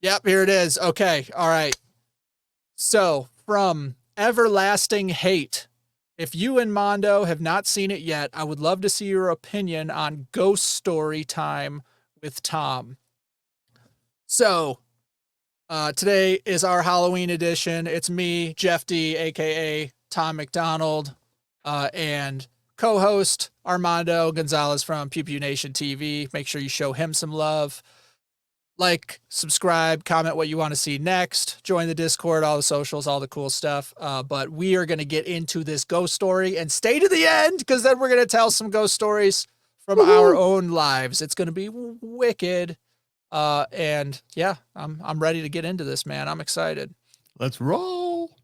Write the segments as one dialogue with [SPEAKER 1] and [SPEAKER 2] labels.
[SPEAKER 1] Yep, here it is. Okay, all right. So, from Everlasting Hate, if you and Mondo have not seen it yet, I would love to see your opinion on Ghost Story Time with Tom. So, today is our Halloween edition. It's me, Jeff D, aka Tom MacDonald, and co-host Armando Gonzalez from Pew Pew Nation TV. Make sure you show him some love. Like, subscribe, comment what you want to see next, join the Discord, all the socials, all the cool stuff. But we are going to get into this ghost story and stay to the end because then we're going to tell some ghost stories from our own lives. It's going to be wicked. And yeah, I'm ready to get into this, man. I'm excited.
[SPEAKER 2] Let's roll.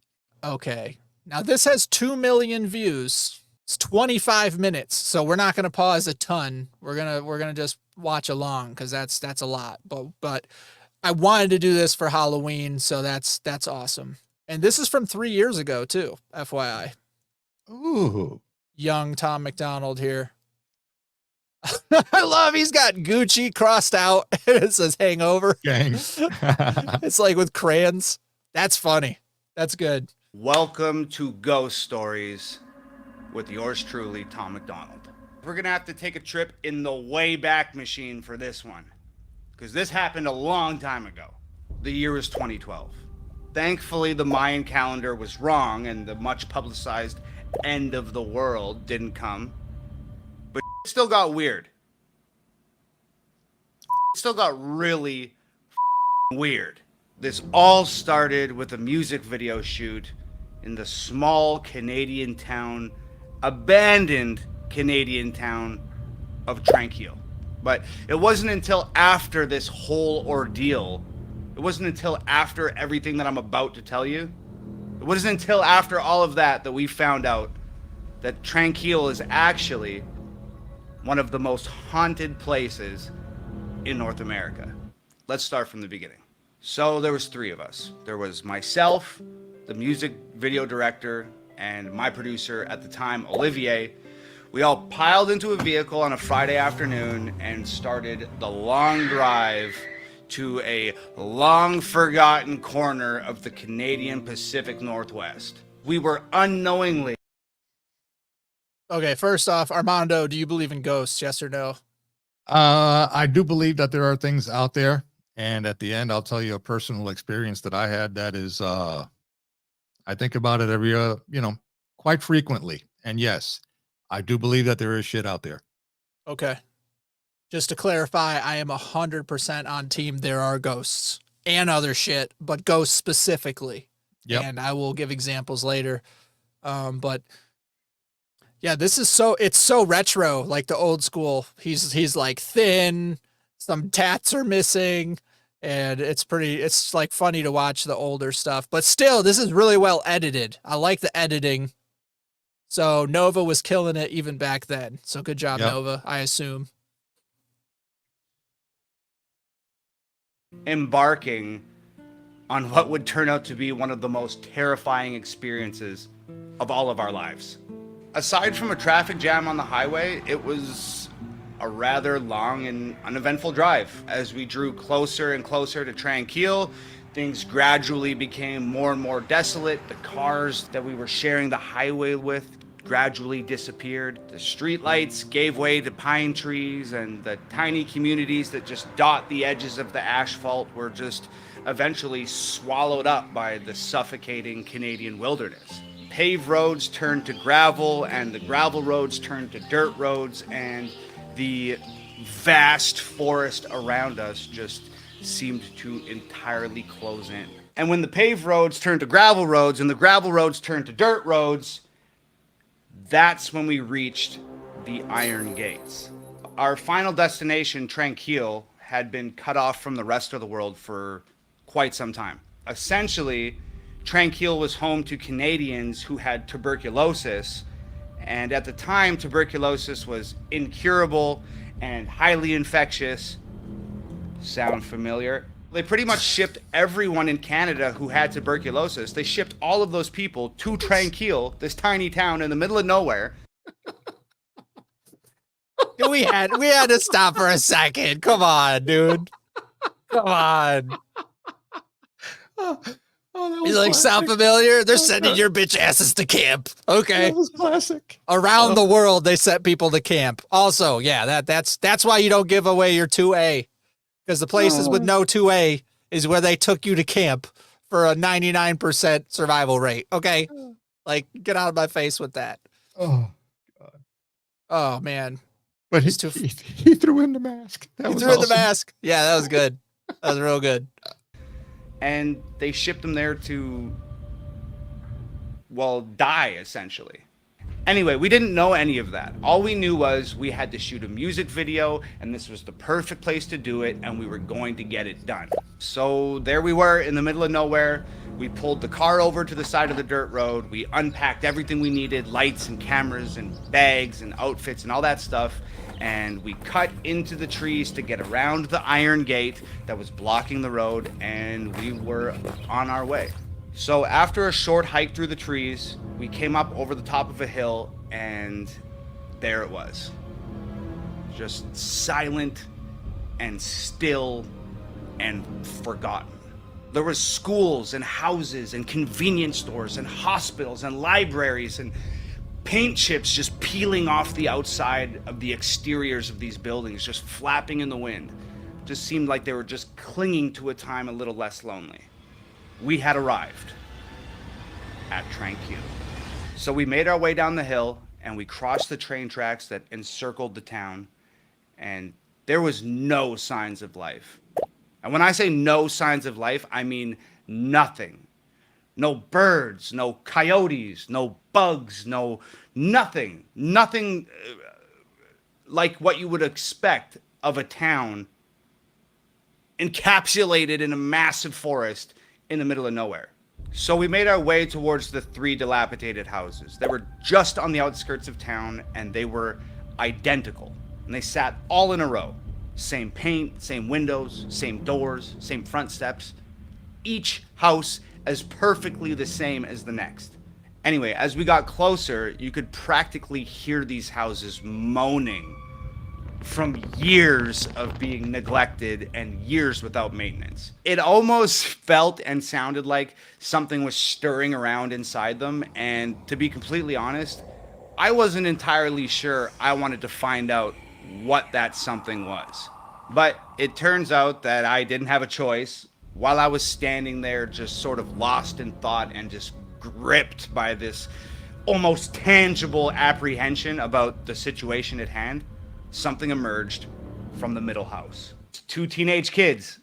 [SPEAKER 1] Okay. Now this has 2 million views. It's 25 minutes, so we're not going to pause a ton. We're going to just watch along because that's a lot. But I wanted to do this for Halloween, so that's awesome. And this is from 3 years ago too, FYI.
[SPEAKER 2] Ooh.
[SPEAKER 1] Young Tom MacDonald here. I love he's got Gucci crossed out. It says hangover.
[SPEAKER 2] Gang.
[SPEAKER 1] It's like with crayons. That's funny. That's good.
[SPEAKER 3] Welcome to Ghost Stories with yours truly, Tom MacDonald. We're gonna have to take a trip in the Wayback Machine for this one, because this happened a long time ago. The year was 2012. Thankfully, the Mayan calendar was wrong and the much publicized end of the world didn't come, but it still got weird. It still got really weird. This all started with a music video shoot in the small Canadian town, abandoned Canadian town of Tranquil. But it wasn't until after this whole ordeal, it wasn't until after everything that I'm about to tell you, it wasn't until after all of that we found out that Tranquil is actually one of the most haunted places in North America. Let's start from the beginning. So there was 3 of us. There was myself, the music video director, and my producer at the time, Olivier. We all piled into a vehicle on a Friday afternoon and started the long drive to a long forgotten corner of the Canadian Pacific Northwest. We were unknowingly...
[SPEAKER 1] Okay, first off, Armando, do you believe in ghosts? Yes or no?
[SPEAKER 2] I do believe that there are things out there. And at the end, I'll tell you a personal experience that I had that is, I think about it every, quite frequently. And yes, I do believe that there is shit out there.
[SPEAKER 1] Okay. Just to clarify, I am 100% on team there are ghosts and other shit, but ghosts specifically.
[SPEAKER 2] Yep.
[SPEAKER 1] And I will give examples later. But yeah, this is it's so retro, like the old school. He's like thin, some tats are missing, and it's like funny to watch the older stuff, but still this is really well edited. I like the editing. So Nova was killing it even back then. So good job,
[SPEAKER 2] Yep.
[SPEAKER 1] Nova, I assume.
[SPEAKER 3] embarking on what would turn out to be one of the most terrifying experiences of all of our lives. Aside from a traffic jam on the highway, it was a rather long and uneventful drive. As we drew closer and closer to Tranquil, things gradually became more and more desolate. The cars that we were sharing the highway with gradually disappeared. The streetlights gave way to pine trees, and the tiny communities that just dot the edges of the asphalt were just eventually swallowed up by the suffocating Canadian wilderness. Paved roads turned to gravel, and the gravel roads turned to dirt roads, and the vast forest around us just seemed to entirely close in. And when the paved roads turned to gravel roads and the gravel roads turned to dirt roads, that's when we reached the Iron Gates. Our final destination, Tranquil, had been cut off from the rest of the world for quite some time. Essentially, Tranquil was home to Canadians who had tuberculosis, and at the time, tuberculosis was incurable and highly infectious. Sound familiar? They pretty much shipped everyone in Canada who had tuberculosis. They shipped all of those people to Tranquil, this tiny town in the middle of nowhere.
[SPEAKER 1] We had to stop for a second. Come on, dude. Come on.
[SPEAKER 2] Oh, that was
[SPEAKER 1] He's like,
[SPEAKER 2] classic.
[SPEAKER 1] sound familiar? They're sending your bitch asses to camp. Okay.
[SPEAKER 2] That was classic.
[SPEAKER 1] Around the world, they sent people to camp. Also, yeah, that's why you don't give away your 2A. Because the places with no 2A is where they took you to camp for a 99% survival rate. Okay? Like, get out of my face with that.
[SPEAKER 2] Oh,
[SPEAKER 1] Oh, man.
[SPEAKER 2] but he threw in the mask. That
[SPEAKER 1] He
[SPEAKER 2] was
[SPEAKER 1] threw in the
[SPEAKER 2] awesome.
[SPEAKER 1] mask. Yeah, that was good. That was real good.
[SPEAKER 3] And they shipped him there to, well, die, essentially. Anyway, we didn't know any of that. All we knew was we had to shoot a music video, and this was the perfect place to do it, and we were going to get it done. So there we were in the middle of nowhere. We pulled the car over to the side of the dirt road. We unpacked everything we needed, lights and cameras and bags and outfits and all that stuff. And we cut into the trees to get around the iron gate that was blocking the road, and we were on our way. So after a short hike through the trees, we came up over the top of a hill, and there it was. Just silent and still and forgotten. There was schools and houses and convenience stores and hospitals and libraries and paint chips just peeling off the outside of the exteriors of these buildings, just flapping in the wind. Just seemed like they were just clinging to a time a little less lonely. We had arrived at Tranquil. So we made our way down the hill and we crossed the train tracks that encircled the town, and there was no signs of life. And when I say no signs of life, I mean nothing. No birds, no coyotes, no bugs, nothing like what you would expect of a town encapsulated in a massive forest in the middle of nowhere. So we made our way towards the 3 dilapidated houses. They were just on the outskirts of town, and they were identical. And they sat all in a row. Same paint, same windows, same doors, same front steps. Each house as perfectly the same as the next. Anyway, as we got closer, you could practically hear these houses moaning from years of being neglected and years without maintenance. It almost felt and sounded like something was stirring around inside them, and to be completely honest, I wasn't entirely sure I wanted to find out what that something was. But it turns out that I didn't have a choice. While I was standing there just sort of lost in thought and just gripped by this almost tangible apprehension about the situation at hand, something emerged from the middle house. 2 teenage kids,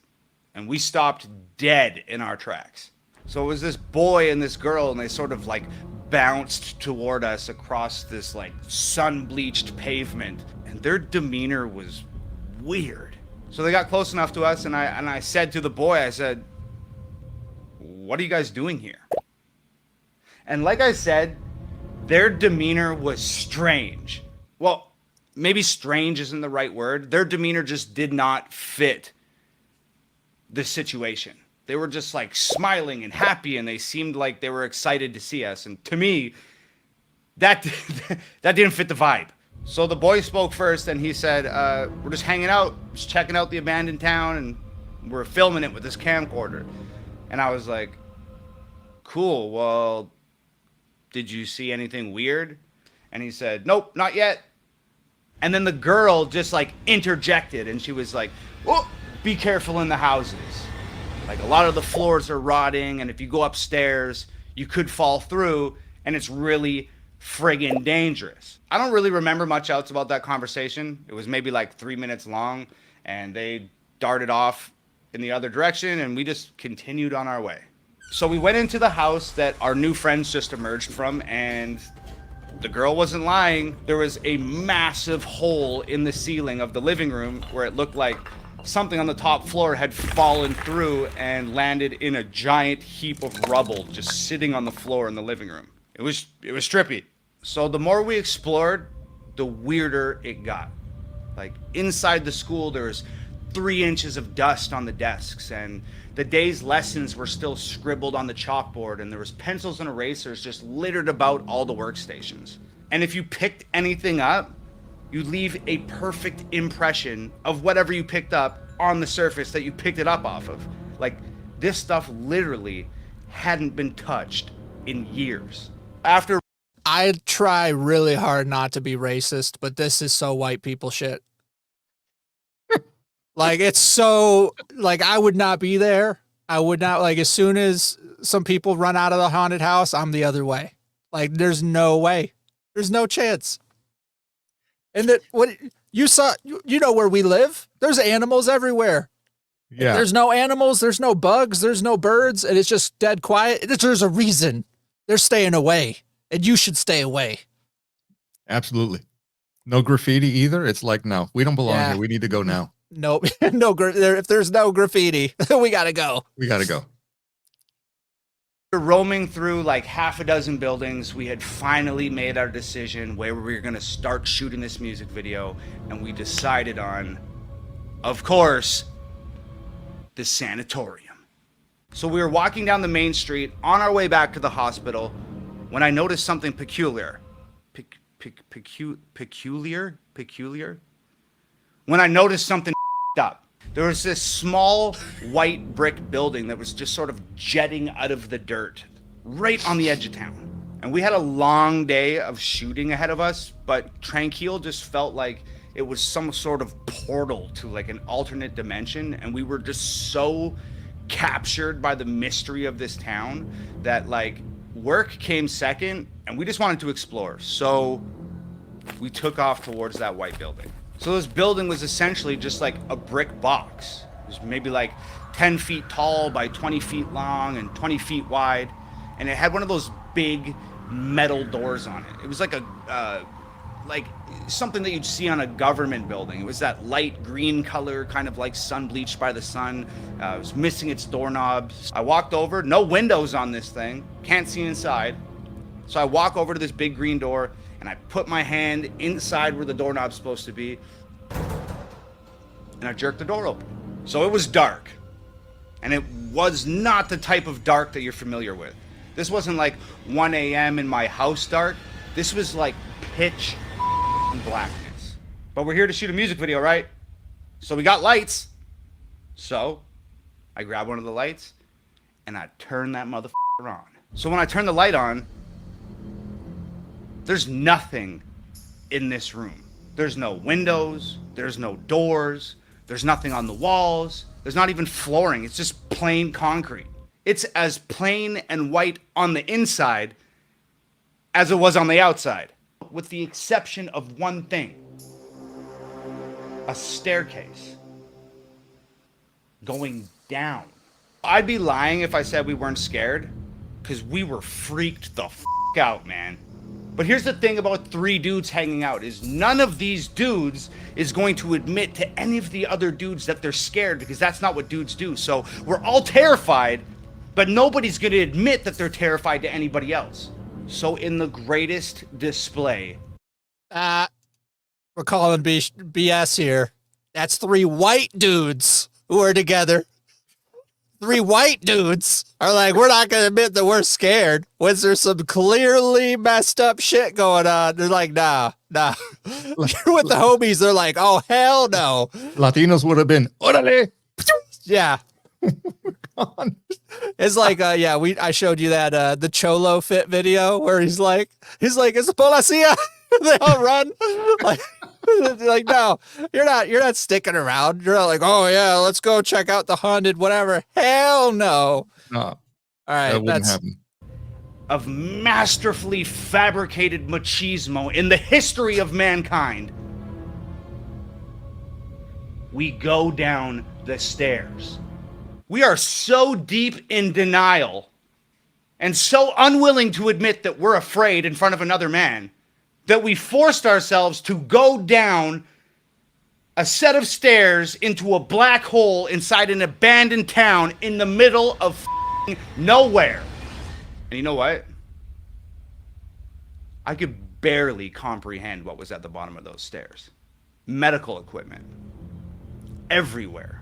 [SPEAKER 3] and we stopped dead in our tracks. So it was this boy and this girl, and they sort of like bounced toward us across this like sun-bleached pavement, and their demeanor was weird. So they got close enough to us, and I said to the boy, I said, "What are you guys doing here?" And like I said, their demeanor was strange. Well, maybe strange isn't the right word. Their demeanor just did not fit the situation. They were just like smiling and happy, and they seemed like they were excited to see us. And to me, that didn't fit the vibe. So the boy spoke first, and he said, we're just hanging out, just checking out the abandoned town, and we're filming it with this camcorder. And I was like, cool, well, did you see anything weird? And he said, nope, not yet. And then the girl just like interjected, and she was like, oh, be careful in the houses. Like, a lot of the floors are rotting, and if you go upstairs, you could fall through, and it's really friggin' dangerous. I don't really remember much else about that conversation. It was maybe like 3 minutes long, and they darted off in the other direction, and we just continued on our way. So we went into the house that our new friends just emerged from, and the girl wasn't lying. There was a massive hole in the ceiling of the living room where it looked like something on the top floor had fallen through and landed in a giant heap of rubble just sitting on the floor in the living room. It was trippy. So the more we explored, the weirder it got. Like, inside the school, there was 3 inches of dust on the desks, and the day's lessons were still scribbled on the chalkboard, and there was pencils and erasers just littered about all the workstations. And if you picked anything up, you'd leave a perfect impression of whatever you picked up on the surface that you picked it up off of. Like, This stuff literally hadn't been touched in years. After
[SPEAKER 1] I try really hard not to be racist, but this is so white people shit. Like, it's so, like, I would not be there. I would not, like, as soon as some people run out of the haunted house, I'm the other way. Like, there's no way. There's no chance. And that, what you saw, you know where we live? There's animals everywhere.
[SPEAKER 2] Yeah.
[SPEAKER 1] There's no animals, there's no bugs, there's no birds, and it's just dead quiet. There's a reason. They're staying away, and you should stay away.
[SPEAKER 2] Absolutely. No graffiti either. It's like, no, we don't belong
[SPEAKER 1] Yeah.
[SPEAKER 2] here. We need to go now.
[SPEAKER 1] Nope. If there's no graffiti, we gotta go.
[SPEAKER 2] We got to go.
[SPEAKER 3] roaming through like half a dozen buildings, we had finally made our decision where we were going to start shooting this music video, and we decided on, of course, the sanatorium. So we were walking down the main street on our way back to the hospital when I noticed something peculiar. Peculiar? When I noticed something up. There was this small white brick building that was just sort of jetting out of the dirt right on the edge of town. And we had a long day of shooting ahead of us, but Tranquil just felt like it was some sort of portal to like an alternate dimension, and we were just so captured by the mystery of this town that like work came second and we just wanted to explore. So we took off towards that white building. So this building was essentially just like a brick box. It was maybe like 10 feet tall by 20 feet long and 20 feet wide. And it had one of those big metal doors on it. It was like like something that you'd see on a government building. It was that light green color, kind of like sun bleached by the sun. It was missing its doorknobs. I walked over, no windows on this thing, can't see inside. So I walk over to this big green door and I put my hand inside where the doorknob's supposed to be, and I jerked the door open. So it was dark, and it was not the type of dark that you're familiar with. This wasn't like 1 a.m. in my house dark. This was like pitch blackness. But we're here to shoot a music video, right? So we got lights. So I grab one of the lights and I turn that motherfucker on. So when I turn the light on, there's nothing in this room. There's no windows, there's no doors, there's nothing on the walls, there's not even flooring, it's just plain concrete. It's as plain and white on the inside as it was on the outside, with the exception of one thing: a staircase going down. I'd be lying if I said we weren't scared, because we were freaked the f*** out, man. But here's the thing about three dudes hanging out, is none of these dudes is going to admit to any of the other dudes that they're scared, because that's not what dudes do. So we're all terrified, but nobody's going to admit that they're terrified to anybody else. So in the greatest display...
[SPEAKER 1] We're calling BS here. That's three white dudes who are together. Three white dudes are like, we're not going to admit that we're scared. When there's some clearly messed up shit going on, they're like, nah. You're with the homies, they're like, oh, hell no.
[SPEAKER 2] Latinos would have been, orale.
[SPEAKER 1] Yeah. It's like, I showed you that, the Cholo Fit video where he's like, it's a policía. They all run. Like, no, you're not sticking around. You're not like, oh yeah, let's go check out the haunted whatever. Hell no.
[SPEAKER 2] No.
[SPEAKER 1] All right,
[SPEAKER 2] That wouldn't happen.
[SPEAKER 3] of masterfully fabricated machismo in the history of mankind. We go down the stairs. We are so deep in denial and so unwilling to admit that we're afraid in front of another man that we forced ourselves to go down a set of stairs into a black hole inside an abandoned town in the middle of nowhere. And you know what? I could barely comprehend what was at the bottom of those stairs. Medical equipment everywhere.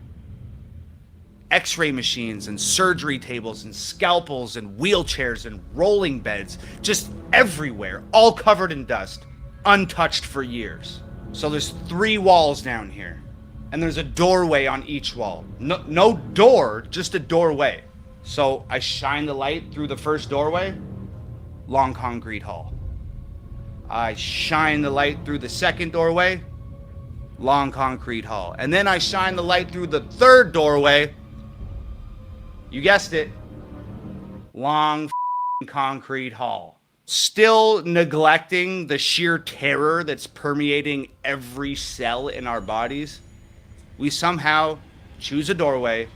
[SPEAKER 3] X-ray machines and surgery tables and scalpels and wheelchairs and rolling beds, just everywhere, all covered in dust, untouched for years. So there's 3 walls down here, and there's a doorway on each wall. No door, just a doorway. So I shine the light through the first doorway, long concrete hall. I shine the light through the second doorway, long concrete hall. And then I shine the light through the third doorway. You guessed it, long concrete hall. Still neglecting the sheer terror that's permeating every cell in our bodies, we somehow choose a doorway,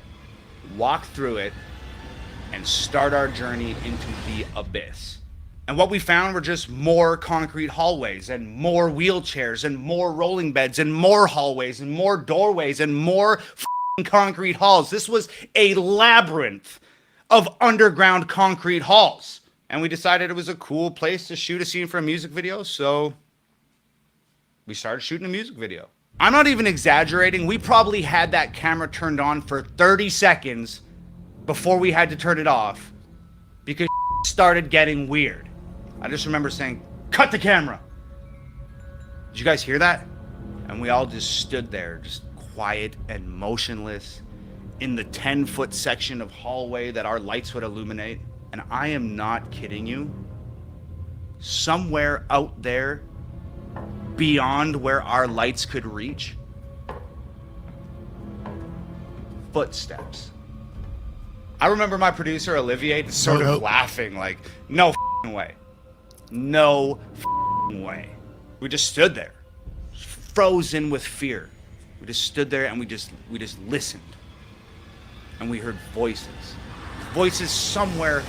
[SPEAKER 3] walk through it, and start our journey into the abyss. And what we found were just more concrete hallways and more wheelchairs and more rolling beds and more hallways and more doorways and more concrete halls. This was a labyrinth of underground concrete halls. And we decided it was a cool place to shoot a scene for a music video, so we started shooting a music video. I'm not even exaggerating. We probably had that camera turned on for 30 seconds before we had to turn it off because started getting weird. I just remember saying, cut the camera. Did you guys hear that? And we all just stood there, just quiet and motionless in the 10-foot section of hallway that our lights would illuminate. And I am not kidding you. Somewhere out there, beyond where our lights could reach, footsteps. I remember my producer, Olivier, just sort of laughing like, no way. No way. We just stood there, frozen with fear. We just stood there and we just listened. And we heard voices. Voices somewhere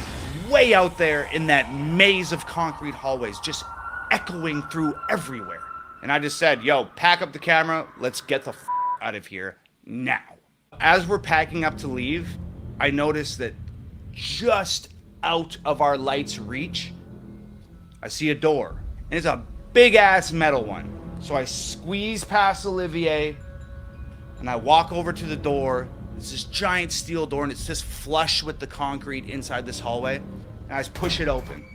[SPEAKER 3] way out there in that maze of concrete hallways, just echoing through everywhere. And I just said, yo, pack up the camera. Let's get the out of here now. As we're packing up to leave, I noticed that just out of our light's reach, I see a door. And it's a big ass metal one. So I squeeze past Olivier and I walk over to the door. It's this giant steel door and it's just flush with the concrete inside this hallway. And I just push it open.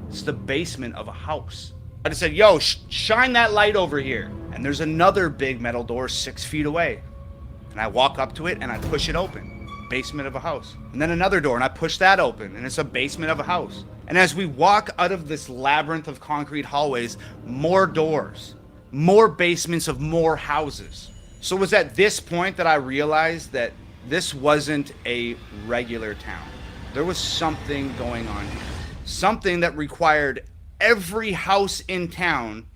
[SPEAKER 3] It's the basement of a house. I just said, yo, shine that light over here. And there's another big metal door 6 feet away. And I walk up to it and I push it open. Basement of a house. And then another door and I push that open and it's a basement of a house. And as we walk out of this labyrinth of concrete hallways, more doors, more basements of more houses. So it was at this point that I realized that this wasn't a regular town. There was something going on here. Something that required every house in town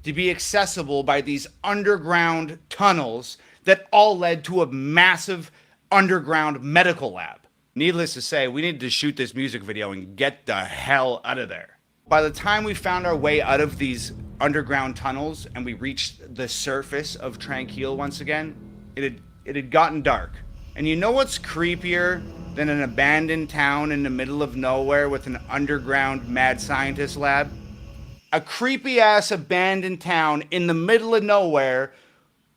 [SPEAKER 3] to be accessible by these underground tunnels that all led to a massive underground medical lab. Needless to say, we needed to shoot this music video and get the hell out of there. By the time we found our way out of these underground tunnels and we reached the surface of Tranquil once again, it had gotten dark. And you know what's creepier than an abandoned town in the middle of nowhere with an underground mad scientist lab? A creepy ass abandoned town in the middle of nowhere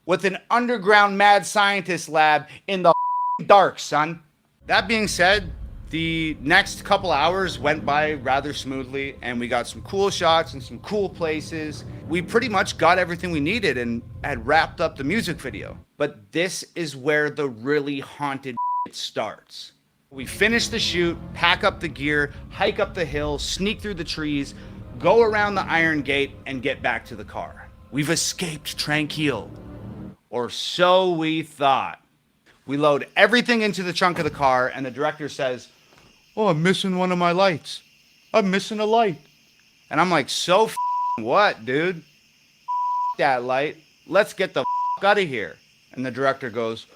[SPEAKER 3] with an underground mad scientist lab in the dark, son. That being said, the next couple hours went by rather smoothly and we got some cool shots and some cool places. We pretty much got everything we needed and had wrapped up the music video. But this is where the really haunted starts. We finish the shoot, pack up the gear, hike up the hill, sneak through the trees, go around the iron gate and get back to the car. We've escaped Tranquil, or so we thought. We load everything into the trunk of the car and the director says, oh, I'm missing one of my lights. I'm missing a light. And I'm like, so what, dude? That light. Let's get the out of here. And the director goes,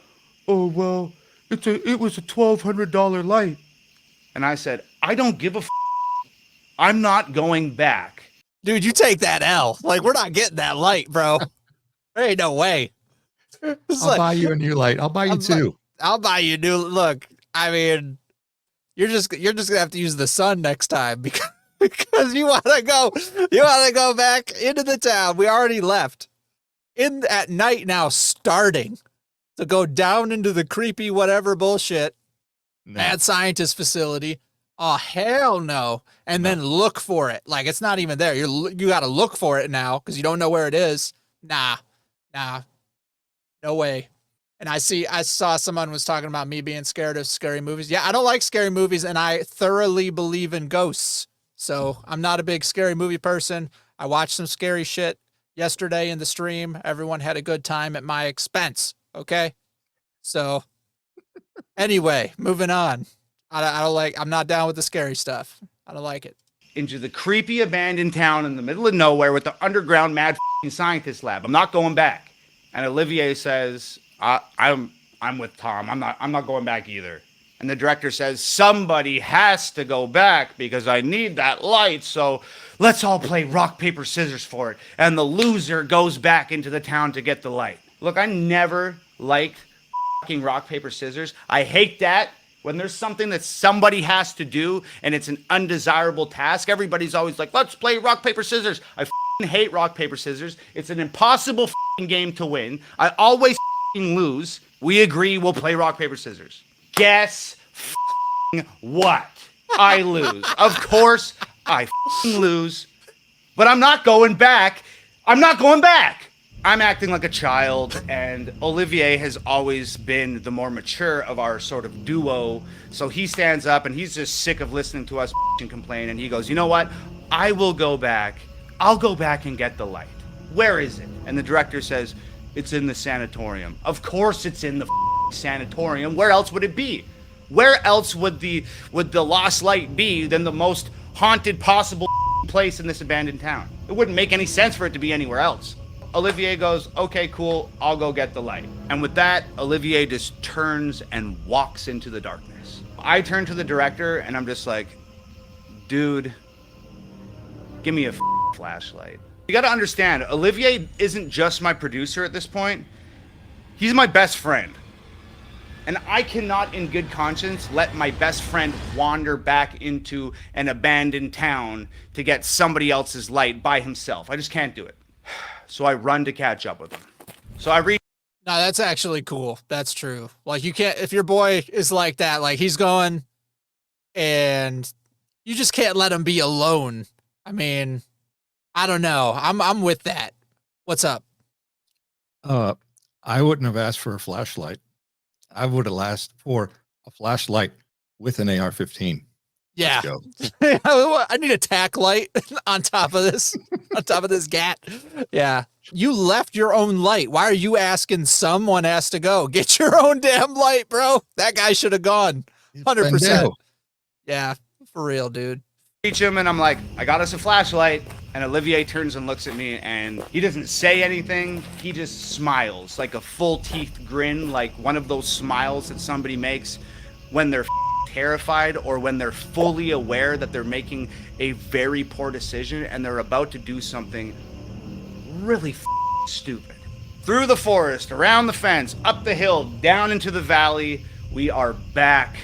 [SPEAKER 3] oh, well, it was a $1,200 light. And I said, I don't give a I'm not going back.
[SPEAKER 1] Dude, you take that L. Like, we're not getting that light, bro. There ain't no way.
[SPEAKER 2] I'll buy you a new light. I'll buy you two.
[SPEAKER 1] I'll buy you a new. Look, I mean, you're just gonna have to use the sun next time because you want to go back into the town. We already left at night now, starting to go down into the creepy whatever bullshit mad scientist facility. Oh hell no! And then look for it. Like it's not even there. You got to look for it now because you don't know where it is. Nah. No way. And I saw someone was talking about me being scared of scary movies. Yeah, I don't like scary movies, and I thoroughly believe in ghosts. So I'm not a big scary movie person. I watched some scary shit yesterday in the stream. Everyone had a good time at my expense. Okay. So anyway, moving on. I don't like, I'm not down with the scary stuff. I don't like it.
[SPEAKER 3] Into the creepy abandoned town in the middle of nowhere with the underground mad scientist lab. I'm not going back. And Olivier says, I'm with Tom. I'm not going back either. And the director says, somebody has to go back because I need that light. So let's all play rock, paper, scissors for it. And the loser goes back into the town to get the light. Look, I never liked fucking rock, paper, scissors. I hate that. When there's something that somebody has to do and it's an undesirable task, everybody's always like, let's play rock, paper, scissors. I hate rock, paper, scissors. It's an impossible game to win. I always lose. We agree we'll play rock, paper, scissors. Guess what? I lose. Of course, I lose. But I'm not going back. I'm not going back. I'm acting like a child, and Olivier has always been the more mature of our sort of duo. So he stands up, and he's just sick of listening to us and complain, and he goes, you know what? I will go back. I'll go back and get the light. Where is it? And the director says, it's in the sanatorium. Of course it's in the sanatorium. Where else would it be? Where else would the lost light be than the most haunted possible place in this abandoned town? It wouldn't make any sense for it to be anywhere else. Olivier goes, okay, cool, I'll go get the light. And with that, Olivier just turns and walks into the darkness. I turn to the director and I'm just like, dude, give me a flashlight. You gotta understand, Olivier isn't just my producer at this point. He's my best friend. And I cannot in good conscience let my best friend wander back into an abandoned town to get somebody else's light by himself. I just can't do it. So I run to catch up with him. So I read.
[SPEAKER 1] No, that's actually cool. That's true. Like, you can't, if your boy is like that, like he's going and you just can't let him be alone. I mean, I don't know. I'm with that. What's up?
[SPEAKER 2] I wouldn't have asked for a flashlight. I would have asked for a flashlight with an AR-15.
[SPEAKER 1] Yeah.
[SPEAKER 2] Let's go.
[SPEAKER 1] I need a tack light on top of this, gat. Yeah. You left your own light. Why are you asking someone has to go? Get your own damn light, bro. That guy should have gone. 100%. Yeah. For real, dude.
[SPEAKER 3] Reach him and I'm like, I got us a flashlight. And Olivier turns and looks at me and he doesn't say anything. He just smiles like a full teeth grin, like one of those smiles that somebody makes when they're terrified or when they're fully aware that they're making a very poor decision and they're about to do something really stupid. Through the forest, around the fence, up the hill, down into the valley, we are back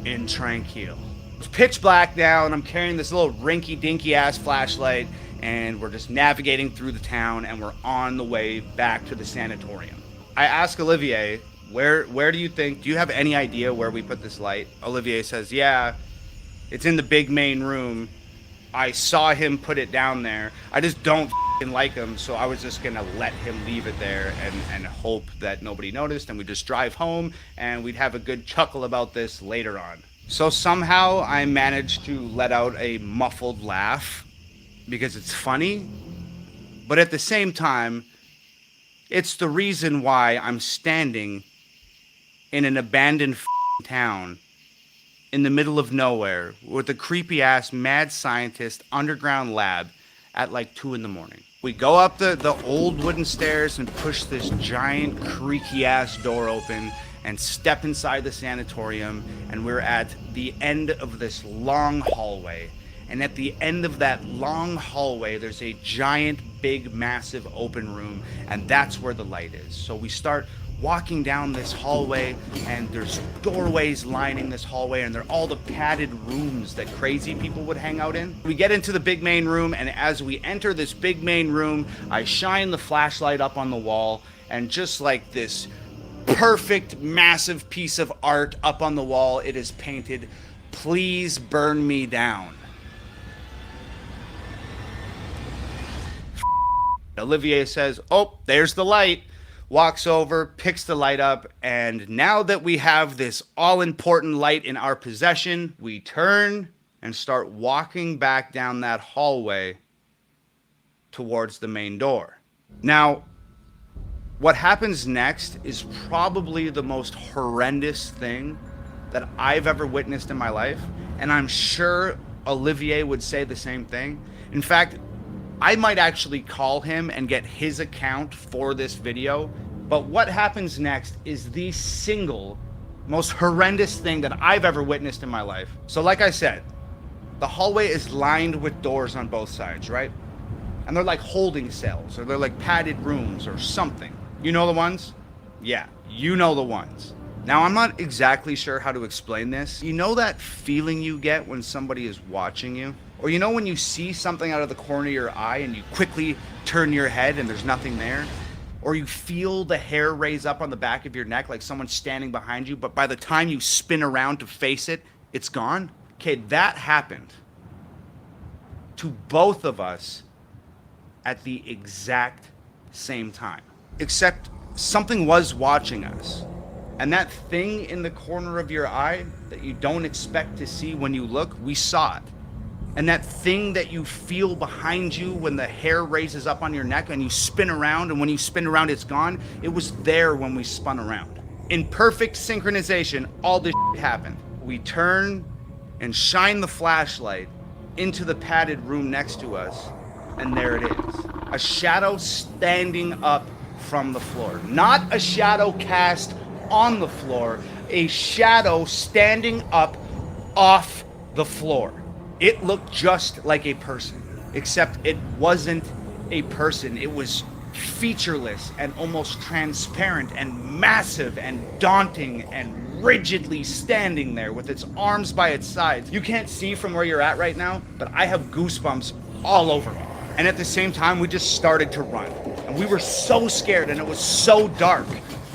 [SPEAKER 3] in Tranquil. It's pitch black now and I'm carrying this little rinky-dinky ass flashlight and we're just navigating through the town and we're on the way back to the sanatorium. I ask Olivier, where do you think, do you have any idea where we put this light? Olivier says, yeah, it's in the big main room. I saw him put it down there. I just don't like him, so I was just gonna let him leave it there and hope that nobody noticed and we'd just drive home and we'd have a good chuckle about this later on. So somehow I managed to let out a muffled laugh because it's funny, but at the same time, it's the reason why I'm standing in an abandoned town in the middle of nowhere with a creepy ass mad scientist underground lab at like 2 a.m. We go up the old wooden stairs and push this giant creaky ass door open and step inside the sanatorium, and we're at the end of this long hallway. And at the end of that long hallway, there's a giant, big, massive open room, and that's where the light is. So we start walking down this hallway, and there's doorways lining this hallway, and they're all the padded rooms that crazy people would hang out in. We get into the big main room, and as we enter this big main room, I shine the flashlight up on the wall, and just like this perfect, massive piece of art up on the wall, it is painted, "Please burn me down." Olivier says, oh, there's the light. walks over, picks the light up, and now that we have this all-important light in our possession, we turn and start walking back down that hallway towards the main door. Now, what happens next is probably the most horrendous thing that I've ever witnessed in my life, and I'm sure Olivier would say the same thing. In fact, I might actually call him and get his account for this video, but what happens next is the single most horrendous thing that I've ever witnessed in my life. So like I said, the hallway is lined with doors on both sides, right? And they're like holding cells, or they're like padded rooms or something. You know the ones? Yeah, you know the ones. Now, I'm not exactly sure how to explain this. You know that feeling you get when somebody is watching you? Or you know when you see something out of the corner of your eye and you quickly turn your head and there's nothing there? Or you feel the hair raise up on the back of your neck like someone's standing behind you, but by the time you spin around to face it, it's gone? Okay, that happened to both of us at the exact same time. Except something was watching us. And that thing in the corner of your eye that you don't expect to see when you look, we saw it. And that thing that you feel behind you when the hair raises up on your neck and you spin around, and when you spin around it's gone, it was there when we spun around. In perfect synchronization, all this shit happened. We turn and shine the flashlight into the padded room next to us, and there it is. A shadow standing up from the floor. Not a shadow cast on the floor, a shadow standing up off the floor. It looked just like a person, except it wasn't a person. It was featureless and almost transparent and massive and daunting and rigidly standing there with its arms by its sides. You can't see from where you're at right now, but I have goosebumps all over me. And at the same time, we just started to run. And we were so scared, and it was so dark.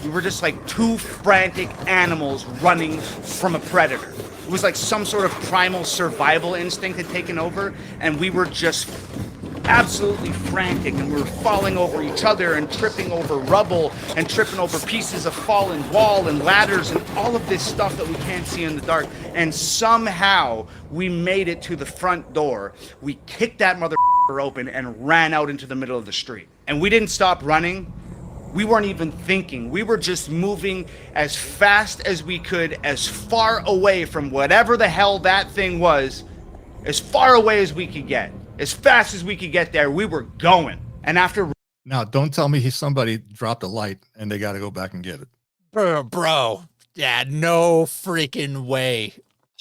[SPEAKER 3] We were just like two frantic animals running from a predator. It was like some sort of primal survival instinct had taken over, and we were just absolutely frantic, and we were falling over each other and tripping over rubble and tripping over pieces of fallen wall and ladders and all of this stuff that we can't see in the dark. And somehow we made it to the front door. We kicked that mother open and ran out into the middle of the street. And we didn't stop running. We weren't even thinking. We were just moving as fast as we could, as far away from whatever the hell that thing was, as far away as we could get. As fast as we could get there, we were going. And after...
[SPEAKER 2] Now, don't tell me somebody dropped a light and they got to go back and get it.
[SPEAKER 1] Bro. Yeah, no freaking way.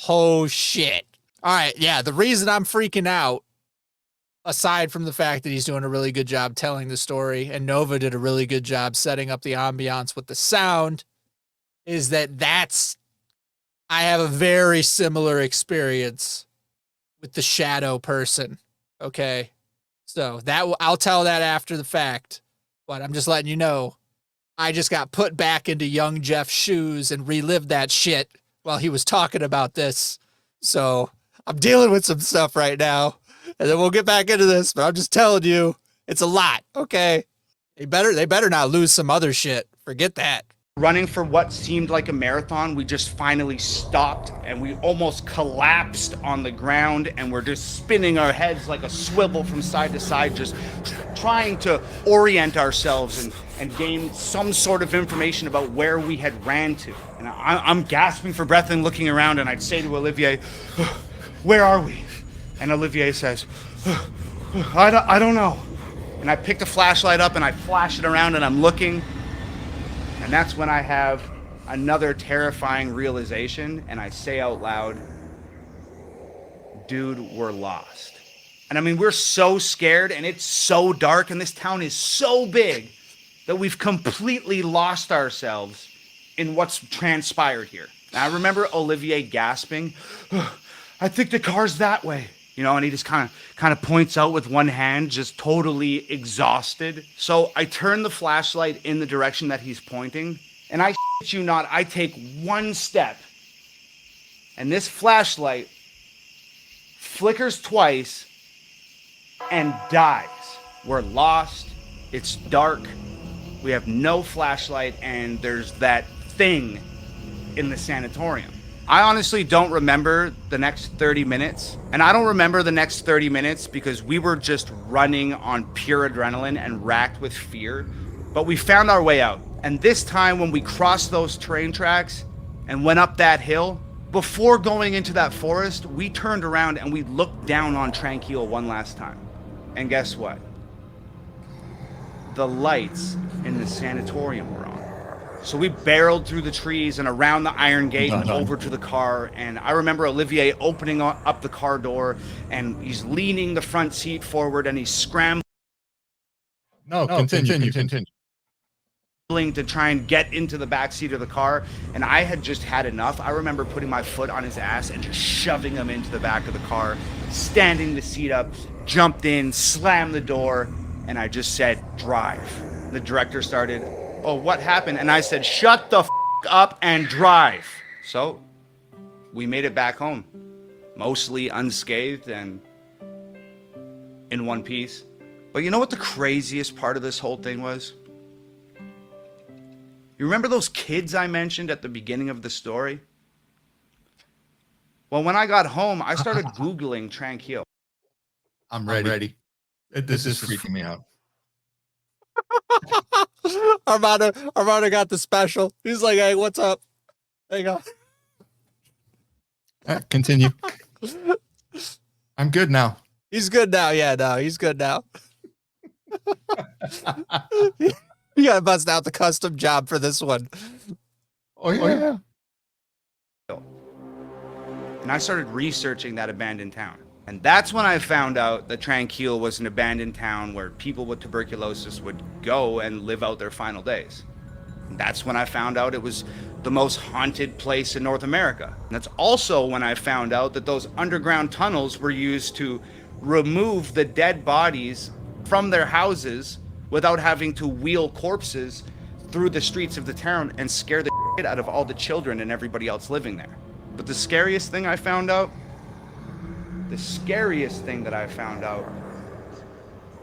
[SPEAKER 1] Oh, shit. All right, yeah, the reason I'm freaking out, aside from the fact that he's doing a really good job telling the story, and Nova did a really good job setting up the ambiance with the sound, is that I have a very similar experience with the shadow person. Okay. So I'll tell that after the fact, but I'm just letting you know, I just got put back into young Jeff's shoes and relived that shit while he was talking about this. So I'm dealing with some stuff right now, and then we'll get back into this, but I'm just telling you, it's a lot. Okay. They better not lose some other shit. Forget that.
[SPEAKER 3] Running for what seemed like a marathon, we just finally stopped, and we almost collapsed on the ground, and we're just spinning our heads like a swivel from side to side, just trying to orient ourselves and gain some sort of information about where we had ran to. And I'm gasping for breath and looking around, and I'd say to Olivier, "Where are we?" And Olivier says, I don't know. And I pick the flashlight up and I flash it around, and I'm looking. And that's when I have another terrifying realization, and I say out loud, "Dude, we're lost." And I mean, we're so scared, and it's so dark, and this town is so big that we've completely lost ourselves in what's transpired here. Now, I remember Olivier gasping, "I think the car's that way." You know, and he just kind of points out with one hand, just totally exhausted. So I turn the flashlight in the direction that he's pointing, and I shit you not, I take one step, and this flashlight flickers twice and dies. We're lost. It's dark. We have no flashlight, and there's that thing in the sanatorium. I honestly don't remember the next 30 minutes. And I don't remember the next 30 minutes because we were just running on pure adrenaline and racked with fear. But we found our way out. And this time when we crossed those train tracks and went up that hill, before going into that forest, we turned around and we looked down on Tranquil one last time. And guess what? The lights in the sanatorium were on. So we barreled through the trees and around the iron gate and over to the car. And I remember Olivier opening up the car door, and he's leaning the front seat forward, and he's scrambling
[SPEAKER 2] Continue.
[SPEAKER 3] to try and get into the back seat of the car. And I had just had enough. I remember putting my foot on his ass and just shoving him into the back of the car, standing the seat up, jumped in, slammed the door, and I just said, drive. The director started, oh, what happened? And I said, shut the f up and drive. So we made it back home, mostly unscathed and in one piece. But you know what the craziest part of this whole thing was? You remember those kids I mentioned at the beginning of the story? Well, when I got home, I started Googling Tranquil.
[SPEAKER 2] I'm ready. This is freaking me out.
[SPEAKER 1] Armando got the special. He's like, hey, what's up? There you go.
[SPEAKER 2] Continue. I'm good now.
[SPEAKER 1] He's good now. Yeah, no, he's good now. You gotta bust out the custom job for this one.
[SPEAKER 2] Oh yeah.
[SPEAKER 3] And I started researching that abandoned town. And that's when I found out that Tranquil was an abandoned town where people with tuberculosis would go and live out their final days. And that's when I found out it was the most haunted place in North America. And that's also when I found out that those underground tunnels were used to remove the dead bodies from their houses without having to wheel corpses through the streets of the town and scare the shit out of all the children and everybody else living there. But the scariest thing I found out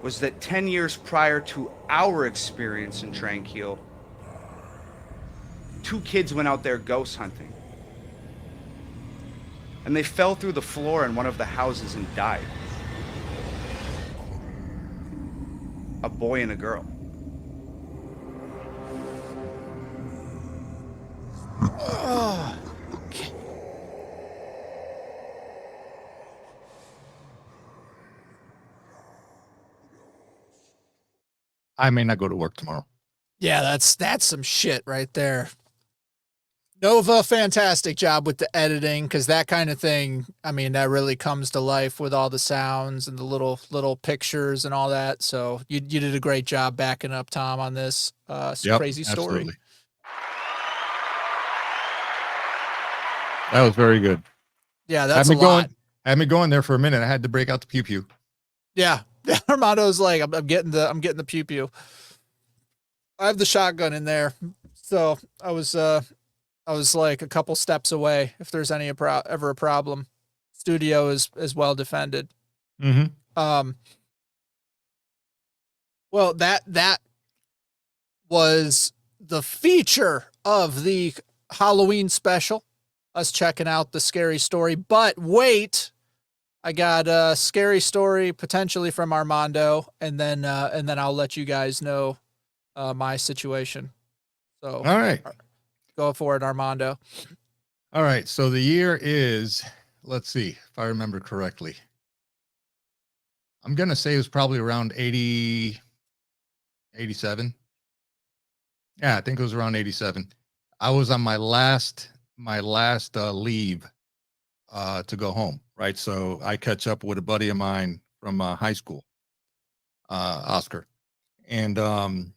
[SPEAKER 3] was that 10 years prior to our experience in Tranquil, 2 kids went out there ghost hunting. And they fell through the floor in one of the houses and died. A boy and a girl.
[SPEAKER 2] I may not go to work tomorrow.
[SPEAKER 1] Yeah, that's some shit right there. Nova, fantastic job with the editing, because that kind of thing, I mean, that really comes to life with all the sounds and the little pictures and all that. So you did a great job backing up Tom on this crazy story.
[SPEAKER 2] Absolutely. That was very good.
[SPEAKER 1] Yeah, that's a lot.
[SPEAKER 2] Had me going there for a minute. I had to break out the pew pew.
[SPEAKER 1] Yeah. Armando's like, I'm getting the pew pew. I have the shotgun in there, so I was like a couple steps away if there's any ever a problem. Studio is well defended.
[SPEAKER 2] Mm-hmm.
[SPEAKER 1] Well, that was the feature of the Halloween special. Us checking out the scary story, but wait, I got a scary story potentially from Armando, and then I'll let you guys know my situation. So
[SPEAKER 2] all right,
[SPEAKER 1] go for it, Armando.
[SPEAKER 2] All right. So the year is, let's see if I remember correctly. I'm going to say it was probably around 80, 87. Yeah, I think it was around 87. I was on my last leave to go home. Right. So I catch up with a buddy of mine from high school, Oscar. And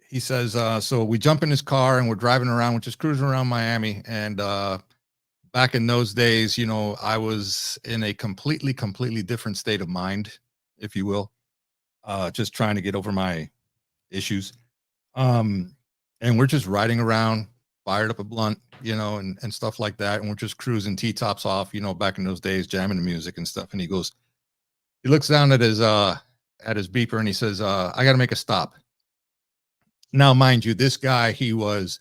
[SPEAKER 2] he says, so we jump in his car and we're driving around, we're just cruising around Miami. And back in those days, you know, I was in a completely different state of mind, if you will, just trying to get over my issues. And we're just riding around, fired up a blunt, you know, and stuff like that. And we're just cruising, T-tops off, you know, back in those days, jamming the music and stuff. And he looks down at his beeper and he says, I got to make a stop. Now, mind you, this guy, he was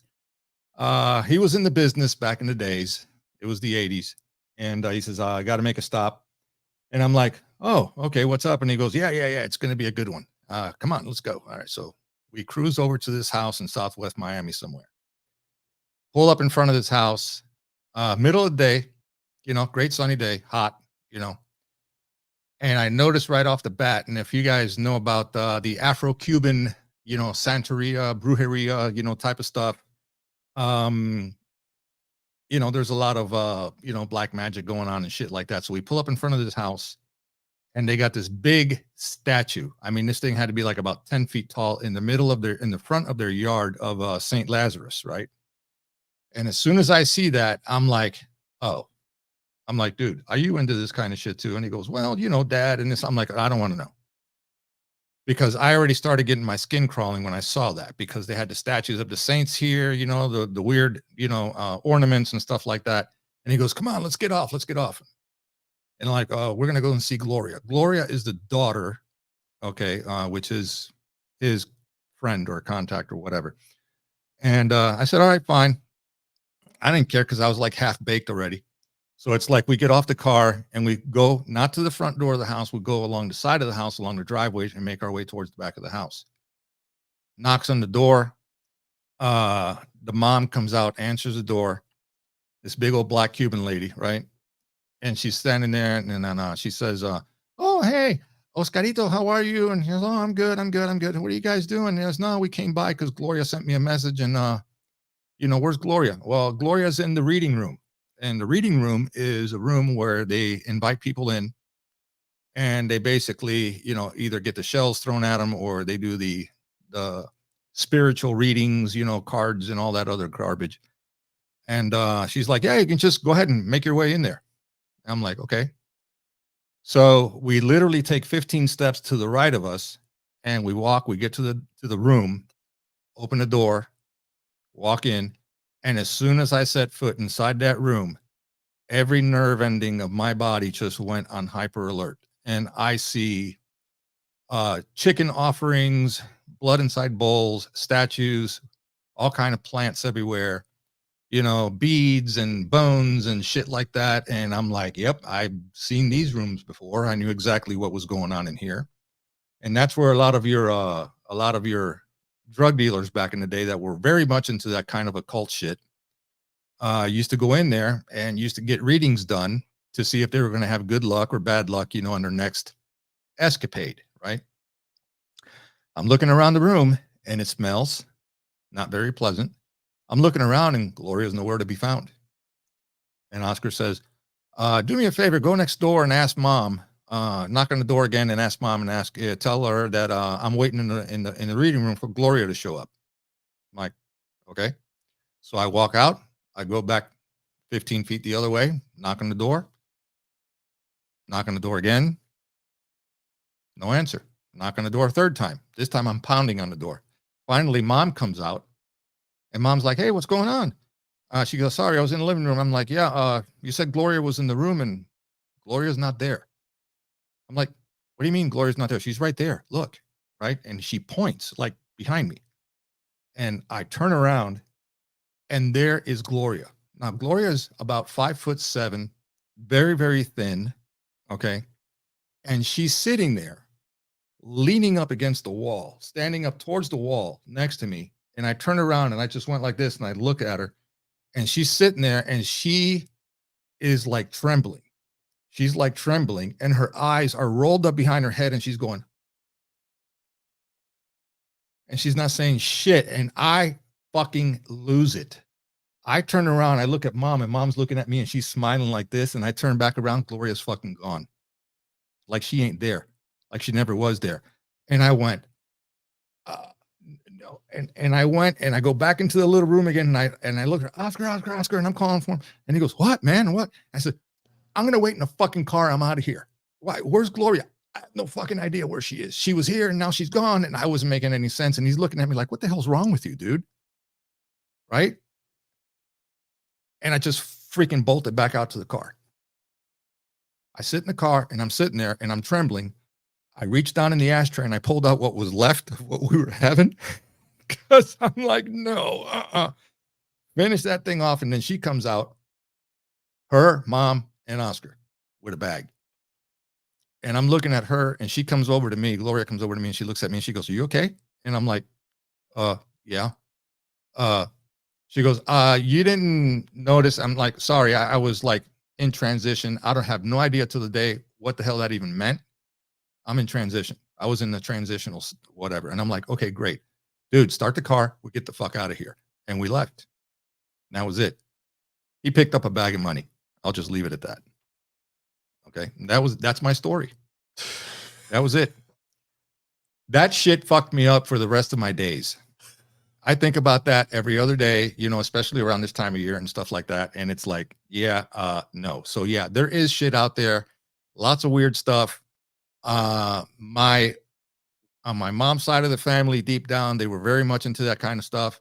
[SPEAKER 2] in the business back in the days. It was the 80s. And he says, I got to make a stop. And I'm like, oh, okay, what's up? And he goes, yeah, it's going to be a good one. Come on, let's go. All right. So we cruise over to this house in Southwest Miami somewhere. Pull up in front of this house, middle of the day, great sunny day, hot, And I noticed right off the bat, and if you guys know about the Afro-Cuban, Santeria, brujeria, type of stuff, there's a lot of, black magic going on and shit like that. So we pull up in front of this house and they got this big statue. I mean, this thing had to be like about 10 feet tall in the front of their yard of St. Lazarus, right? And as soon as I see that, I'm like, oh, dude, are you into this kind of shit too? And he goes, well, Dad, and this, I'm like, I don't want to know. Because I already started getting my skin crawling when I saw that, because they had the statues of the saints here, the weird, ornaments and stuff like that. And he goes, come on, let's get off. And I'm like, oh, we're going to go and see Gloria. Gloria is the daughter, okay, which is his friend or contact or whatever. And I said, all right, fine. I didn't care because I was like half baked already. So it's like we get off the car and we go not to the front door of the house. We go along the side of the house, along the driveway, and make our way towards the back of the house. Knocks on the door. The mom comes out, answers the door. This big old black Cuban lady, right? And she's standing there, and then she says, oh, hey, Oscarito, how are you? And he goes, oh, I'm good. What are you guys doing? And he goes, no, we came by because Gloria sent me a message, and, where's Gloria? Well, Gloria's in the reading room. And the reading room is a room where they invite people in and they basically, either get the shells thrown at them or they do the spiritual readings, cards and all that other garbage. And she's like, yeah, you can just go ahead and make your way in there. I'm like, okay. So we literally take 15 steps to the right of us and we get to the room, open the door, walk in. And as soon as I set foot inside that room, every nerve ending of my body just went on hyper alert. And I see chicken offerings, blood inside bowls, statues, all kind of plants everywhere, beads and bones and shit like that. And I'm like, yep, I've seen these rooms before. I knew exactly what was going on in here. And that's where a lot of your drug dealers back in the day that were very much into that kind of occult shit used to go in there and used to get readings done to see if they were going to have good luck or bad luck, on their next escapade, right? I'm looking around the room and it smells not very pleasant. I'm looking around and Gloria's nowhere to be found. And Oscar says, do me a favor, go next door and ask Mom, knock on the door again and ask Mom and tell her that I'm waiting in the reading room for Gloria to show up. I'm like, okay. So I walk out, I go back 15 feet the other way, knock on the door again. No answer. Knock on the door a third time. This time I'm pounding on the door. Finally, Mom comes out and Mom's like, hey, what's going on? She goes, sorry, I was in the living room. I'm like, yeah, you said Gloria was in the room and Gloria's not there. I'm like, what do you mean Gloria's not there? She's right there. Look, right? And she points like behind me. And I turn around and there is Gloria. Now, Gloria is about 5'7", very, very thin. Okay. And she's sitting there, leaning up against the wall, standing up towards the wall next to me. And I turn around and I just went like this and I look at her and she's sitting there and she is like trembling. She's like trembling and her eyes are rolled up behind her head and she's going, and she's not saying shit. And I fucking lose it. I turn around, I look at Mom and Mom's looking at me and she's smiling like this. And I turn back around, Gloria's fucking gone. Like she ain't there. Like she never was there. And I went, no. And I went and I go back into the little room again. And I look at Oscar. And I'm calling for him. And he goes, what, man? What? I said, I'm going to wait in the fucking car. I'm out of here. Why? Where's Gloria? I have no fucking idea where she is. She was here and now she's gone. And I wasn't making any sense. And he's looking at me like, what the hell's wrong with you, dude? Right? And I just freaking bolted back out to the car. I sit in the car and I'm sitting there and I'm trembling. I reached down in the ashtray and I pulled out what was left of what we were having. Because I'm like, no, finish that thing off. And then she comes out, her mom and Oscar, with a bag. And I'm looking at her, and she comes over to me. Gloria comes over to me, and she looks at me, and she goes, "Are you okay?" And I'm like, yeah. She goes, you didn't notice. I'm like, sorry, I was like in transition. I don't have no idea to the day what the hell that even meant. I'm in transition. I was in the transitional whatever. And I'm like, okay, great. Dude, start the car. We get the fuck out of here. And we left. And that was it. He picked up a bag of money. I'll just leave it at that. Okay. And that's my story. That was it. That shit fucked me up for the rest of my days. I think about that every other day, you know, especially around this time of year and stuff like that. And it's like, yeah, no. So yeah, there is shit out there. Lots of weird stuff. On my mom's side of the family, deep down, they were very much into that kind of stuff.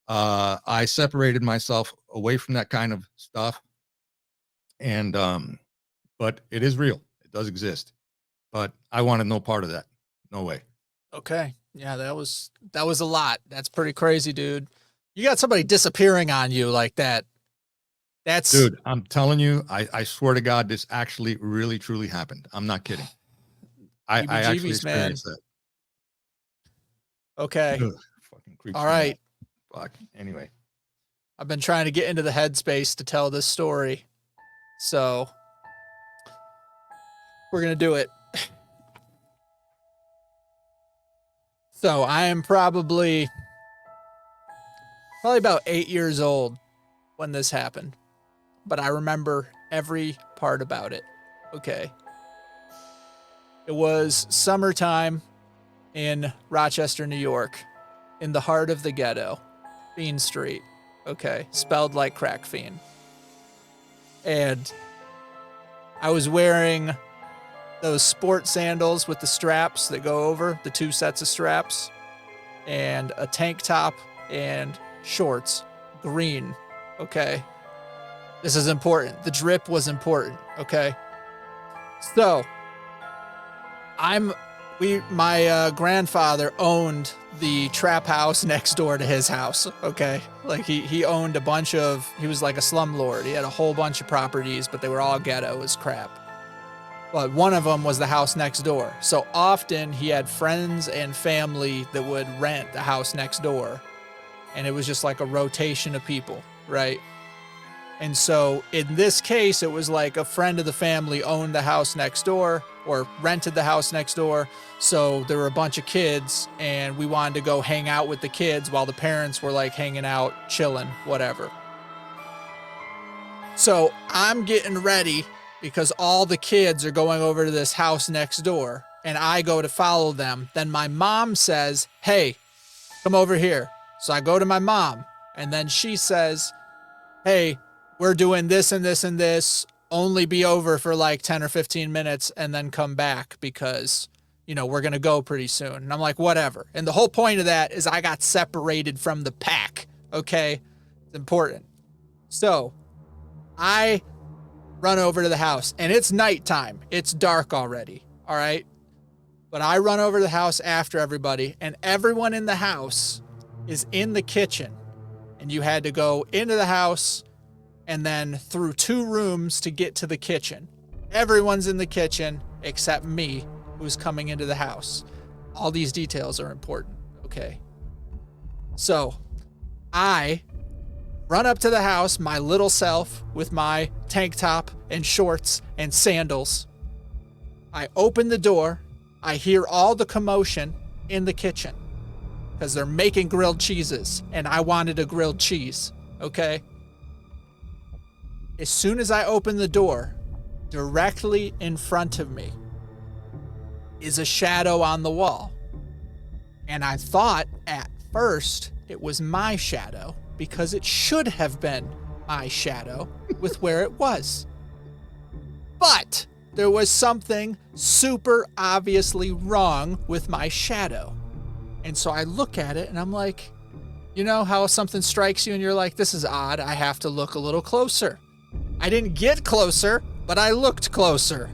[SPEAKER 2] I separated myself away from that kind of stuff. And, but it is real. It does exist. But I wanted no part of that. No way.
[SPEAKER 1] Okay. Yeah, that was a lot. That's pretty crazy, dude. You got somebody disappearing on you like that. That's
[SPEAKER 2] dude, I'm telling you, I swear to God, this actually really truly happened. I'm not kidding. I actually experienced that.
[SPEAKER 1] Okay.
[SPEAKER 2] Ugh, fucking creeps
[SPEAKER 1] all
[SPEAKER 2] me
[SPEAKER 1] right.
[SPEAKER 2] out. Fuck. Anyway.
[SPEAKER 1] I've been trying to get into the headspace to tell this story. So we're going to do it. So I am probably about 8 years old when this happened, but I remember every part about it. Okay. It was summertime in Rochester, New York, in the heart of the ghetto, Fiend Street. Okay. Spelled like crack fiend. And I was wearing those sport sandals with the straps that go over, the 2 sets of straps, and a tank top and shorts, green. Okay. This is important. The drip was important. Okay. So my grandfather owned the trap house next door to his house. Okay. Like he owned he was like a slumlord. He had a whole bunch of properties, but they were all ghetto as crap. But one of them was the house next door. So often he had friends and family that would rent the house next door. And it was just like a rotation of people, right? And so in this case, it was like a friend of the family owned the house next door or rented the house next door. So there were a bunch of kids and we wanted to go hang out with the kids while the parents were like hanging out, chilling, whatever. So I'm getting ready because all the kids are going over to this house next door and I go to follow them. Then my mom says, "Hey, come over here." So I go to my mom and then she says, "Hey, we're doing this and this and this. Only be over for like 10 or 15 minutes and then come back because, you know, we're going to go pretty soon." And I'm like, whatever. And the whole point of that is I got separated from the pack. Okay. It's important. So I run over to the house and it's nighttime. It's dark already. All right. But I run over to the house after everybody and everyone in the house is in the kitchen and you had to go into the house and then through 2 rooms to get to the kitchen. Everyone's in the kitchen except me who's coming into the house. All these details are important. Okay. So I run up to the house, my little self with my tank top and shorts and sandals. I open the door. I hear all the commotion in the kitchen because they're making grilled cheeses and I wanted a grilled cheese. Okay. As soon as I open the door, directly in front of me is a shadow on the wall. And I thought at first it was my shadow because it should have been my shadow with where it was. But there was something super obviously wrong with my shadow. And so I look at it and I'm like, you know how something strikes you and you're like, this is odd. I have to look a little closer. I didn't get closer, but I looked closer.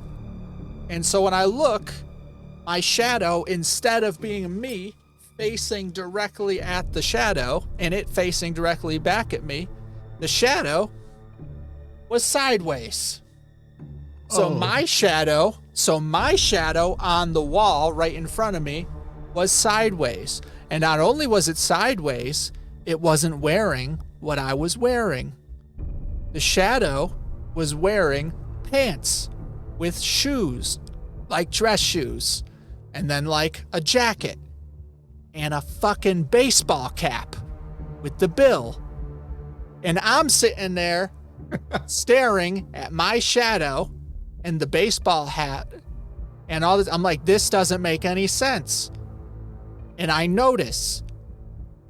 [SPEAKER 1] And so when I look, my shadow, instead of being me, facing directly at the shadow and it facing directly back at me. The shadow was sideways. So my shadow on the wall right in front of me was sideways. And not only was it sideways, it wasn't wearing what I was wearing. The shadow was wearing pants with shoes, like dress shoes, and then like a jacket and a fucking baseball cap with the bill. And I'm sitting there staring at my shadow and the baseball hat and all this. I'm like, this doesn't make any sense. And I notice,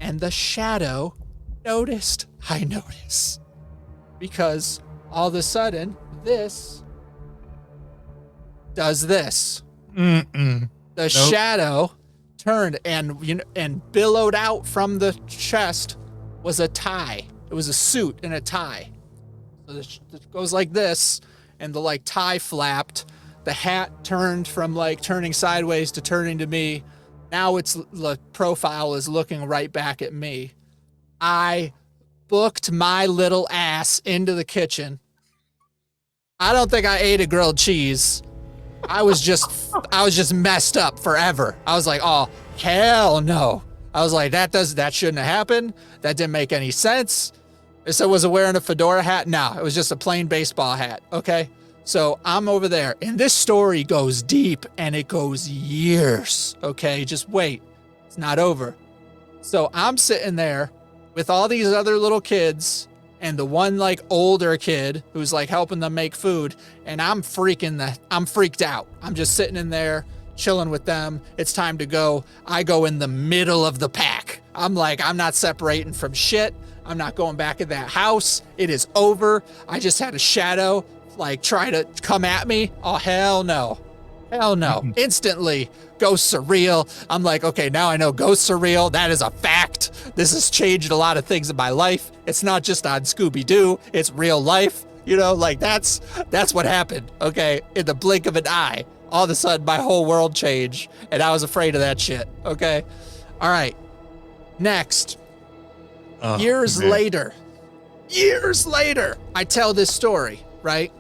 [SPEAKER 1] and the shadow noticed I notice, because all of a sudden this does this. The shadow turned and billowed out from the chest was a tie. It was a suit and a tie. So it goes like this, and the like tie flapped. The hat turned from like turning sideways to turning to me. Now the profile is looking right back at me. I booked my little ass into the kitchen. I don't think I ate a grilled cheese. I was just messed up forever. I was like, oh, hell no. I was like, that shouldn't have happened. That didn't make any sense. So was it wearing a fedora hat? No, it was just a plain baseball hat. Okay. So I'm over there, and this story goes deep and it goes years. Okay. Just wait. It's not over. So I'm sitting there with all these other little kids and the one like older kid who's like helping them make food. And I'm freaked out. I'm just sitting in there chilling with them. It's time to go. I go in the middle of the pack. I'm like, I'm not separating from shit. I'm not going back in that house. It is over. I just had a shadow like try to come at me. Oh, hell no. Hell no. Instantly, ghosts are real. I'm like, okay, now I know ghosts are real. That is a fact. This has changed a lot of things in my life. It's not just on Scooby-Doo. It's real life. You know, like that's what happened. Okay. In the blink of an eye, all of a sudden my whole world changed and I was afraid of that shit. Okay. All right. Next. Years later, I tell this story, right?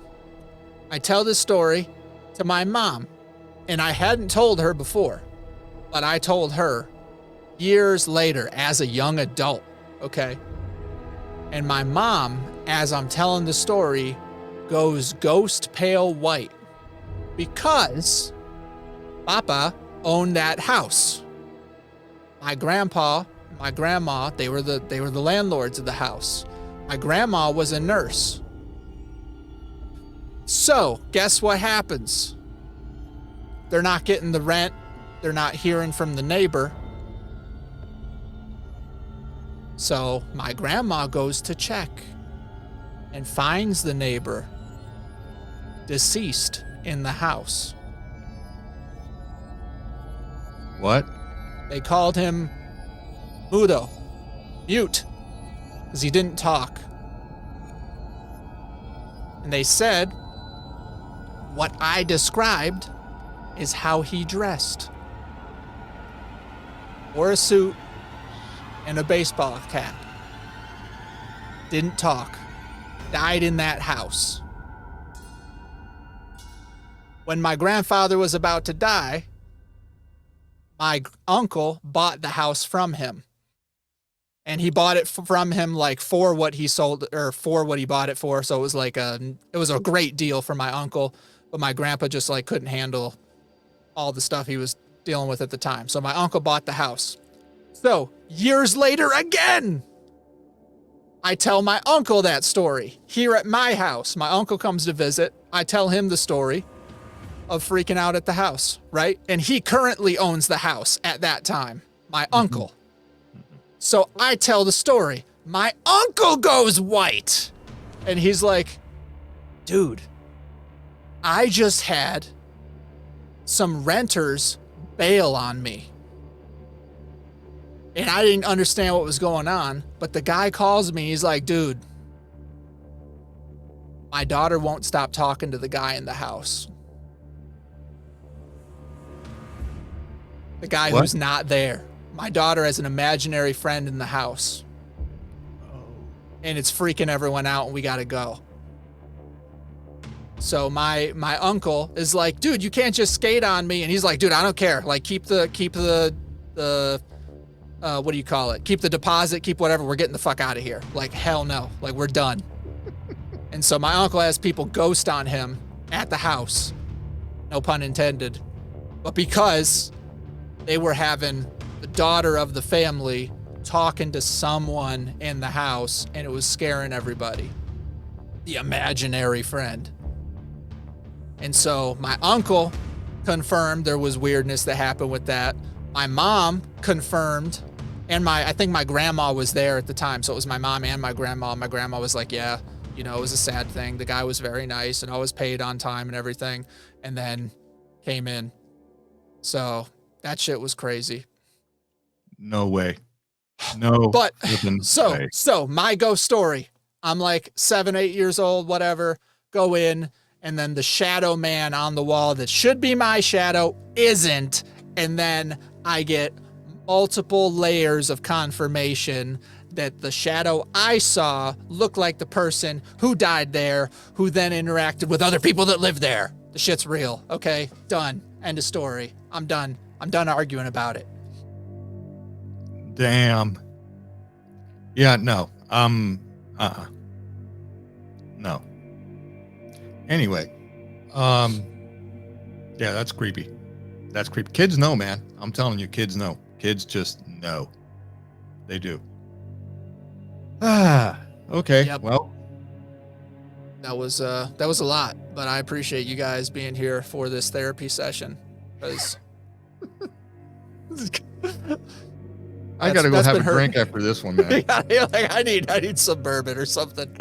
[SPEAKER 1] I tell this story to my mom, and I hadn't told her before, but I told her years later as a young adult, okay? And my mom, as I'm telling the story, goes ghost pale white because Papa owned that house. My grandpa, my grandma, they were the landlords of the house. My grandma was a nurse. So, guess what happens? They're not getting the rent. They're not hearing from the neighbor. So, my grandma goes to check and finds the neighbor deceased in the house.
[SPEAKER 2] What?
[SPEAKER 1] They called him mute, because he didn't talk. And they said, what I described is how he dressed. Wore a suit and a baseball cap. Didn't talk. Died in that house. When my grandfather was about to die, my uncle bought the house from him. And he bought it from him like for what he sold or for what he bought it for. So it was like it was a great deal for my uncle, but my grandpa just like couldn't handle all the stuff he was dealing with at the time. So my uncle bought the house. So years later again, I tell my uncle that story here at my house. My uncle comes to visit. I tell him the story of freaking out at the house, right? And he currently owns the house at that time, my uncle. So I tell the story. My uncle goes white. And he's like, dude, I just had some renters bail on me. And I didn't understand what was going on. But the guy calls me. He's like, dude, my daughter won't stop talking to the guy in the house. The guy who's not there. my daughter has an imaginary friend in the house. And it's freaking everyone out and we got to go. So my uncle is like, dude, you can't just skate on me. And he's like, dude, I don't care. Like keep the what do you call it? Keep the deposit, keep whatever. We're getting the fuck out of here. Like, hell no. Like, we're done. And so my uncle has people ghost on him at the house. No pun intended. But because they were having the daughter of the family talking to someone in the house and it was scaring everybody. The imaginary friend. And so my uncle confirmed there was weirdness that happened with that. My mom confirmed, and I think my grandma was there at the time. So it was my mom and my grandma. My grandma was like, yeah, you know, it was a sad thing. The guy was very nice and always paid on time and everything. And then came in. So that shit was crazy.
[SPEAKER 2] No way. No.
[SPEAKER 1] But
[SPEAKER 2] way.
[SPEAKER 1] so my ghost story, I'm like 7, 8 years old, whatever, go in, and then the shadow man on the wall that should be my shadow isn't. And then I get multiple layers of confirmation that the shadow I saw looked like the person who died there, who then interacted with other people that live there. The shit's real. Okay, done. End of story. I'm done. I'm done arguing about it.
[SPEAKER 2] Damn. Yeah, no. No. Anyway. Yeah, that's creepy. That's creepy. Kids know, man. I'm telling you, kids know. Kids just know. They do. Okay.
[SPEAKER 1] Yep.
[SPEAKER 2] Well,
[SPEAKER 1] That was a lot, but I appreciate you guys being here for this therapy session. Because
[SPEAKER 2] I gotta go have a drink after this one, man.
[SPEAKER 1] yeah, like I need some bourbon or something.